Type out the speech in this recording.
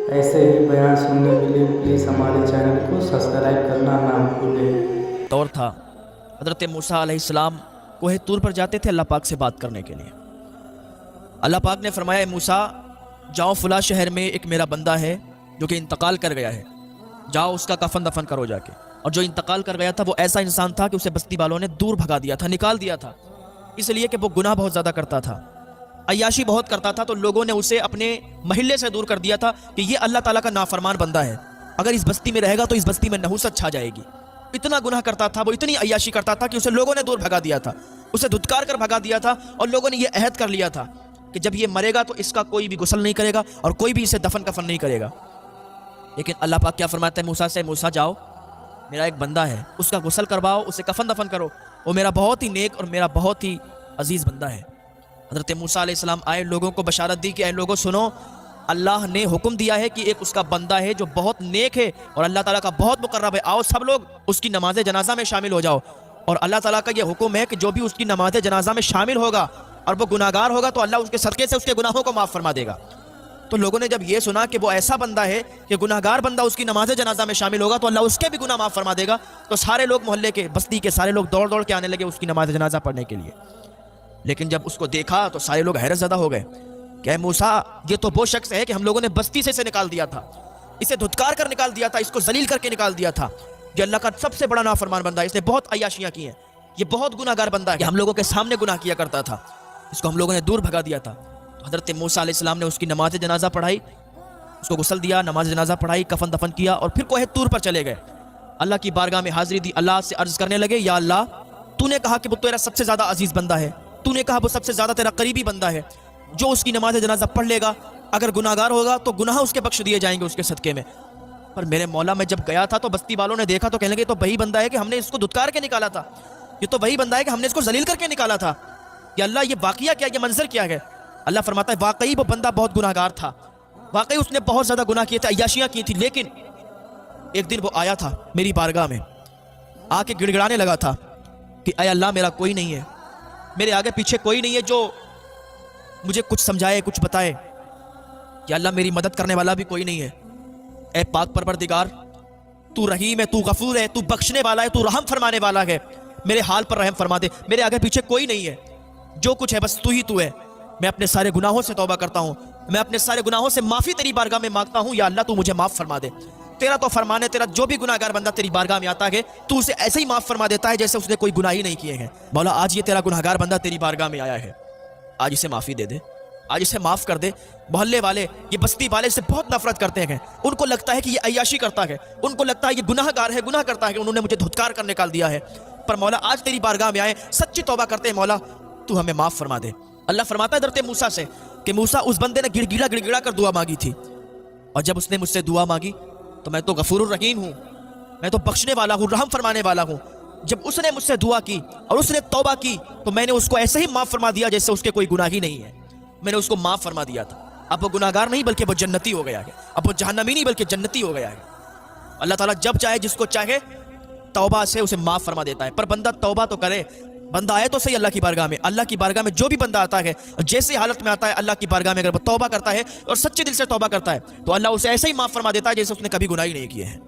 ایسے ہی بیان سننے کے لیے پلیز ہمارے چینل کو سبسکرائب کرنا نہ بھولیں۔ دور تھا حضرت موسیٰ علیہ السلام کوہ طور پر جاتے تھے اللہ پاک سے بات کرنے کے لیے۔ اللہ پاک نے فرمایا اے موسیٰ جاؤ فلاں شہر میں ایک میرا بندہ ہے جو کہ انتقال کر گیا ہے، جاؤ اس کا کفن دفن کرو جا کے۔ اور جو انتقال کر گیا تھا وہ ایسا انسان تھا کہ اسے بستی والوں نے دور بھگا دیا تھا، نکال دیا تھا، اس لیے کہ وہ گناہ بہت زیادہ کرتا تھا، عیاشی بہت کرتا تھا، تو لوگوں نے اسے اپنے محلے سے دور کر دیا تھا کہ یہ اللہ تعالیٰ کا نافرمان بندہ ہے، اگر اس بستی میں رہے گا تو اس بستی میں نحوست چھا جائے گی۔ اتنا گناہ کرتا تھا وہ، اتنی عیاشی کرتا تھا کہ اسے لوگوں نے دور بھگا دیا تھا، اسے دھتکار کر بھگا دیا تھا، اور لوگوں نے یہ عہد کر لیا تھا کہ جب یہ مرے گا تو اس کا کوئی بھی غسل نہیں کرے گا اور کوئی بھی اسے دفن کفن نہیں کرے گا۔ لیکن اللہ پاک کیا فرماتا ہے موسیٰ سے، موسیٰ جاؤ میرا ایک بندہ ہے، اس کا غسل کرواؤ، اسے کفن دفن کرو، وہ میرا بہت ہی نیک اور میرا بہت ہی عزیز بندہ ہے۔ حضرت موسیٰ علیہ السلام آئے، لوگوں کو بشارت دی کہ اے لوگوں سنو، اللہ نے حکم دیا ہے کہ ایک اس کا بندہ ہے جو بہت نیک ہے اور اللہ تعالیٰ کا بہت مقرب ہے، آؤ سب لوگ اس کی نماز جنازہ میں شامل ہو جاؤ۔ اور اللہ تعالیٰ کا یہ حکم ہے کہ جو بھی اس کی نماز جنازہ میں شامل ہوگا اور وہ گناہگار ہوگا تو اللہ اس کے صدقے سے اس کے گناہوں کو معاف فرما دے گا۔ تو لوگوں نے جب یہ سنا کہ وہ ایسا بندہ ہے کہ گناہگار بندہ اس کی نماز جنازہ میں شامل ہوگا تو اللہ اس کے بھی گناہ معاف فرما دے گا، تو سارے لوگ محلے کے بستی کے سارے لوگ دوڑ دوڑ کے آنے لگے اس کی نماز جنازہ پڑھنے کے لیے۔ لیکن جب اس کو دیکھا تو سارے لوگ حیرت زدہ ہو گئے کہ اے موسیٰ یہ تو وہ شخص ہے کہ ہم لوگوں نے بستی سے اسے نکال دیا تھا، اسے دھتکار کر نکال دیا تھا، اس کو ذلیل کر کے نکال دیا تھا، یہ اللہ کا سب سے بڑا نافرمان بندہ ہے، اس نے بہت عیاشیاں کی ہیں، یہ بہت گناہگار بندہ ہے، کہ ہم لوگوں کے سامنے گناہ کیا کرتا تھا، اس کو ہم لوگوں نے دور بھگا دیا تھا۔ تو حضرت موسیٰ علیہ السلام نے اس کی نماز جنازہ پڑھائی، اس کو غسل دیا، نماز جنازہ پڑھائی، کفن دفن کیا، اور پھر کوہ طور پر چلے گئے، اللہ کی بارگاہ میں حاضری دی، اللہ سے عرض کرنے لگے یا اللہ تو نے کہا کہ وہ تیرا سب سے زیادہ عزیز بندہ ہے، تو نے کہا وہ سب سے زیادہ تیرا قریبی بندہ ہے، جو اس کی نماز جنازہ پڑھ لے گا اگر گناہگار ہوگا تو گناہ اس کے بخش دیے جائیں گے اس کے صدقے میں۔ پر میرے مولا میں جب گیا تھا تو بستی والوں نے دیکھا تو کہنے لگے تو وہی بندہ ہے کہ ہم نے اس کو دھتکار کے نکالا تھا، یہ تو وہی بندہ ہے کہ ہم نے اس کو ذلیل کر کے نکالا تھا، یا اللہ یہ واقعہ کیا، یہ منظر کیا ہے؟ اللہ فرماتا ہے واقعی وہ بندہ بہت گناہگار تھا، واقعی اس نے بہت زیادہ گناہ کیے تھے، عیاشیاں کی تھی، لیکن ایک دن وہ آیا تھا میری بارگاہ میں، آ کے گڑ گڑانے لگا تھا کہ اے اللہ میرا کوئی نہیں ہے، میرے آگے پیچھے کوئی نہیں ہے جو مجھے کچھ سمجھائے کچھ بتائے، کہ اللہ میری مدد کرنے والا بھی کوئی نہیں ہے، اے پاک پروردگار تو رحیم ہے، تو غفور ہے، تو بخشنے والا ہے، تو رحم فرمانے والا ہے، میرے حال پر رحم فرما دے، میرے آگے پیچھے کوئی نہیں ہے، جو کچھ ہے بس تو ہی تو ہے، میں اپنے سارے گناہوں سے توبہ کرتا ہوں، میں اپنے سارے گناہوں سے معافی تیری بارگاہ میں مانگتا ہوں، یا اللہ تو مجھے معاف فرما دے، تیرا تو فرمان ہے، تیرا جو بھی گناہگار بندہ تیری بارگاہ میں آتا ہے تو اسے ایسے ہی معاف فرما دیتا ہے جیسے اس نے کوئی گناہ ہی نہیں کیے ہیں۔ مولا آج یہ تیرا گناہگار بندہ تیری بارگاہ میں آیا ہے، آج اسے معافی دے دے، آج اسے معاف کر دے۔ محلے والے، یہ بستی والے سے بہت نفرت کرتے ہیں، ان کو لگتا ہے کہ یہ عیاشی کرتا ہے، ان کو لگتا ہے یہ گناہ گار ہے، گناہ کرتا ہے کہ انہوں نے مجھے دھتکار کر نکال دیا ہے، پر مولا آج تیری بارگاہ میں آئے، سچی توبہ کرتے ہیں، مولا تو ہمیں معاف فرما دے۔ اللہ فرماتا ہے حضرت موسیٰ سے کہ موسیٰ اس بندے نے گڑ گڑا کر دعا مانگی تھی، اور جب اس نے مجھ سے دعا مانگی تو میں تو غفور الرحیم ہوں، میں تو بخشنے والا ہوں، رحم فرمانے والا ہوں، جب اس نے مجھ سے دعا کی اور اس نے توبہ کی تو میں نے اس کو ایسے ہی معاف فرما دیا جیسے اس کے کوئی گناہ ہی نہیں ہے، میں نے اس کو معاف فرما دیا تھا، اب وہ گناہگار نہیں بلکہ وہ جنتی ہو گیا ہے، اب وہ جہنمی نہیں بلکہ جنتی ہو گیا ہے۔ اللہ تعالیٰ جب چاہے جس کو چاہے توبہ سے اسے معاف فرما دیتا ہے، پر بندہ توبہ تو کرے، بندہ آئے تو صحیح اللہ کی بارگاہ میں، اللہ کی بارگاہ میں جو بھی بندہ آتا ہے جیسے حالت میں آتا ہے اللہ کی بارگاہ میں اگر وہ توبہ کرتا ہے اور سچے دل سے توبہ کرتا ہے تو اللہ اسے ایسے ہی معاف فرما دیتا ہے جیسے اس نے کبھی گناہ ہی نہیں کیے ہیں۔